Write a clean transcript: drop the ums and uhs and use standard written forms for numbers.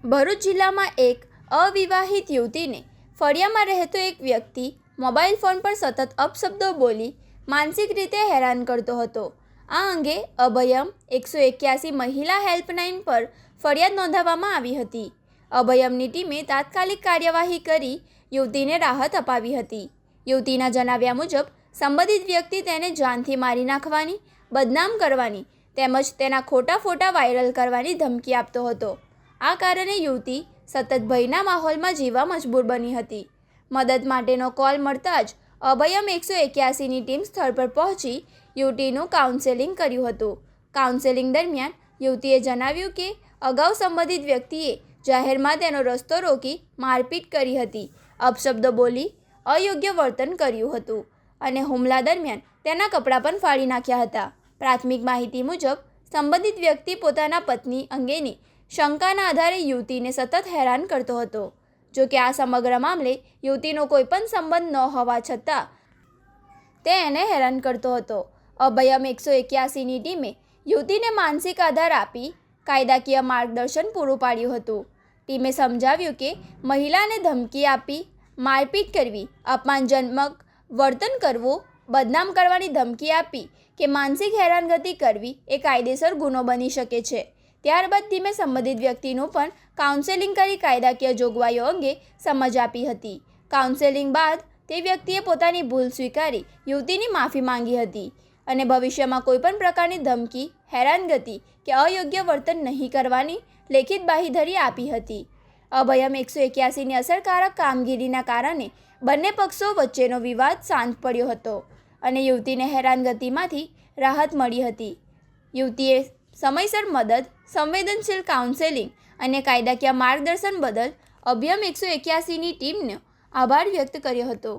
ભરૂચ જિલ્લામાં એક અવિવાહિત યુવતીને ફળિયામાં રહેતો એક વ્યક્તિ મોબાઈલ ફોન પર સતત અપશબ્દો બોલી માનસિક રીતે હેરાન કરતો હતો. આ અંગે અભયમ 181 મહિલા હેલ્પલાઇન પર ફરિયાદ નોંધાવવામાં આવી હતી. અભયમની ટીમે તાત્કાલિક કાર્યવાહી કરી યુવતીને રાહત અપાવી હતી. યુવતીના જણાવ્યા મુજબ સંબંધિત વ્યક્તિ તેને જાનથી મારી નાખવાની, બદનામ કરવાની તેમજ તેના ખોટા ફોટા વાયરલ કરવાની ધમકી આપતો હતો. આ કારણે યુવતી સતત ભયના માહોલમાં જીવવા મજબૂર બની હતી. મદદ માટેનો કોલ મળતા જ અભયમ 181ની ટીમ સ્થળ પર પહોંચી યુવતીનું કાઉન્સેલિંગ કર્યું હતું. કાઉન્સેલિંગ દરમિયાન યુવતીએ જણાવ્યું કે અગાઉ સંબંધિત વ્યક્તિએ જાહેરમાં તેનો રસ્તો રોકી મારપીટ કરી હતી, અપશબ્દો બોલી અયોગ્ય વર્તન કર્યું હતું અને હુમલા દરમિયાન તેના કપડાં પણ ફાડી નાખ્યા હતા. પ્રાથમિક માહિતી મુજબ સંબંધિત વ્યક્તિ પોતાના પત્ની અંગેની શંકાના આધારે યુવતીને સતત હેરાન કરતો હતો. જો કે આ સમગ્ર મામલે યુવતીનો કોઈ પણ સંબંધ ન હોવા છતાં તે એને હેરાન કરતો હતો. અભયમ 181ની ટીમે યુવતીને માનસિક આધાર આપી કાયદાકીય માર્ગદર્શન પૂરું પાડ્યું હતું. ટીમે સમજાવ્યું કે મહિલાને ધમકી આપી, મારપીટ કરવી, અપમાનજનક વર્તન કરવું, બદનામ કરવાની ધમકી આપી કે માનસિક હેરાનગતિ કરવી એ કાયદેસર ગુનો બની શકે છે. ત્યારબાદ ટીમે સંબંધિત વ્યક્તિનું પણ કાઉન્સેલિંગ કરી કાયદાકીય જોગવાઈઓ અંગે સમજ આપી હતી. કાઉન્સેલિંગ બાદ તે વ્યક્તિએ પોતાની ભૂલ સ્વીકારી યુવતીની માફી માંગી હતી અને ભવિષ્યમાં કોઈપણ પ્રકારની ધમકી, હેરાનગતિ કે અયોગ્ય વર્તન નહીં કરવાની લેખિત બાંહેધરી આપી હતી. અભયમ 181ની અસરકારક કામગીરીના કારણે બંને પક્ષો વચ્ચેનો વિવાદ શાંત પડ્યો હતો અને યુવતીને હેરાનગતિમાંથી રાહત મળી હતી. યુવતીએ સમયસર મદદ, સંવેદનશીલ કાઉન્સેલિંગ અને કાયદાકીય માર્ગદર્શન બદલ અભયમ 181ની ટીમનો આભાર વ્યક્ત કર્યો હતો.